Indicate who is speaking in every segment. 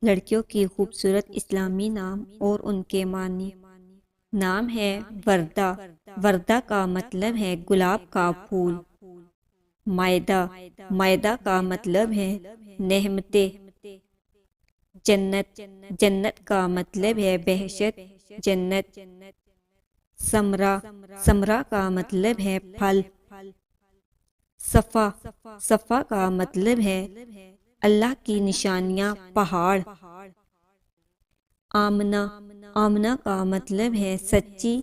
Speaker 1: لڑکیوں کی خوبصورت اسلامی نام اور ان کے معنی۔ نام ہے وردہ۔ وردہ کا مطلب ہے گلاب کا پھول۔ مائدہ، مائدہ کا مطلب ہے نعمتیں۔ جنت، جنت کا مطلب ہے بہشت، جنت۔ ثمرہ، ثمرہ کا مطلب ہے پھل۔ صفا، صفا کا مطلب ہے اللہ کی نشانیاں، پہاڑ۔ آمنہ، آمنہ کا مطلب ہے سچی،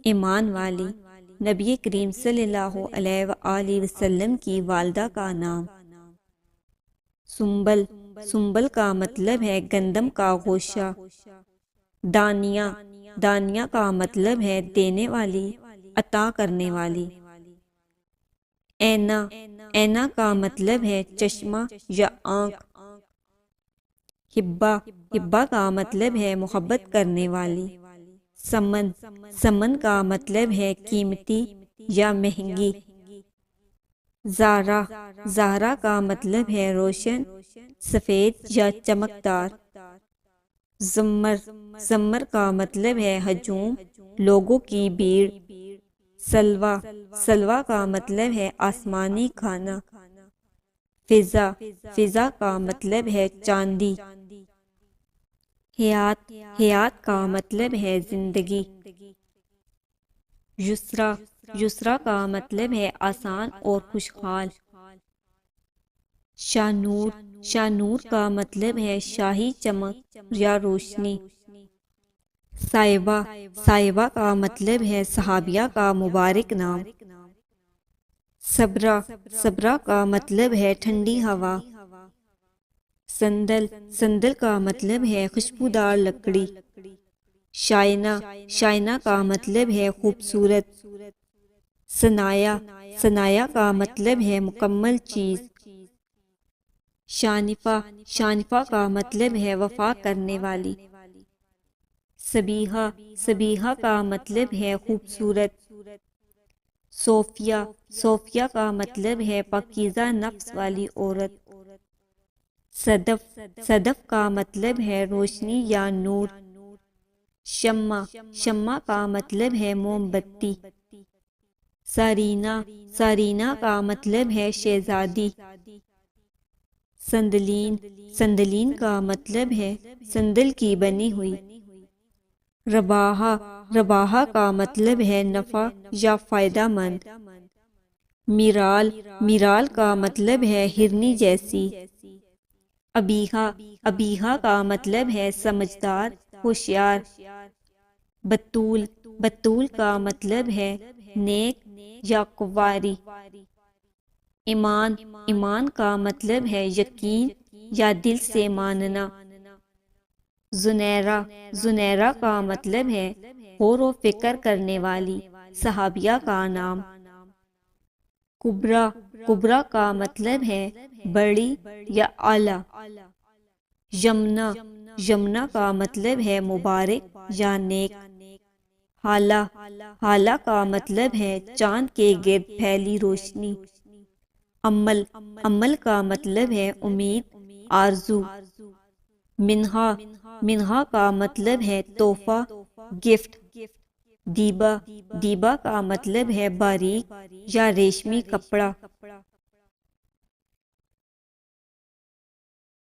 Speaker 1: ایمان والی۔ نبی کریم صلی اللہ علیہ وآلہ وسلم کی والدہ کا نام۔ سنبل، سنبل کا مطلب ہے گندم کا گوشہ۔ دانیہ، دانیہ کا مطلب ہے دینے والی، عطا کرنے والی۔ اینا، اینا کا مطلب ہے چشمہ یا آنکھ۔ ہبہ، ہبہ کا مطلب ہے محبت کرنے والی۔ سمن، سمن کا مطلب ہے قیمتی یا مہنگی۔ زہرا، زہرا کا مطلب ہے روشن، سفید یا چمکدار۔ زمر، زمر کا مطلب ہے ہجوم، لوگوں کی بھیڑ۔ سلویٰ، سلویٰ کا مطلب ہے آسمانی کھانا۔ فضا، فضا کا مطلب ہے چاندی۔ حیات، حیات کا مطلب ہے زندگی۔ یسریٰ، یسریٰ کا مطلب ہے آسان اور خوشحال۔ شاہنور، شاہنور کا مطلب ہے شاہی چمک یا روشنی۔ صائبہ، صائبہ کا مطلب ہے صحابیہ کا مبارک نام۔ صبرا، صبرا کا مطلب ہے ٹھنڈی ہوا۔ سندل، سندل کا مطلب ہے خوشبودار لکڑی۔ شائنہ، شائنہ کا مطلب ہے خوبصورت۔ ثنایا، ثنایا کا مطلب ہے مکمل چیز۔ شانفہ، شانفہ کا مطلب ہے وفا کرنے والی۔ صبیحہ، صبیحہ کا مطلب ہے خوبصورت۔ صوفیہ، صوفیہ کا مطلب ہے پاکیزہ نفس والی عورت۔ صدف، صدف کا مطلب ہے روشنی یا نور۔ شمع، شمع کا مطلب ہے موم بتی۔ سارینہ، سارینہ کا مطلب ہے شہزادی۔ سندلین، سندلین کا مطلب ہے سندل کی بنی ہوئی۔ رباحہ، رباحہ کا مطلب ہے نفع یا فائدہ مند۔ میرال، میرال کا مطلب ہے ہرنی جیسی۔ ابیحہ، ابیحہ کا مطلب ہے سمجھدار، ہوشیار۔ بتول، بتول کا مطلب ہے نیک یا کنواری۔ ایمان، ایمان کا مطلب ہے یقین یا دل سے ماننا۔ زنیرہ، زنیرہ کا مطلب ہے غور و فکر کرنے والی، صحابیہ کا نام۔ کبریٰ، کبریٰ کا مطلب ہے بڑی یا اعلیٰ۔ یمنہ، یمنہ کا مطلب ہے مبارک یا نیک۔ ہالہ، ہالہ کا مطلب ہے چاند کے گرد پھیلی روشنی۔ امل، امل کا مطلب ہے امید، آرزو۔ منہا، منہا کا مطلب ہے تحفہ، گفٹ۔ دیبا، دیبا کا مطلب ہے باریک یا ریشمی کپڑا۔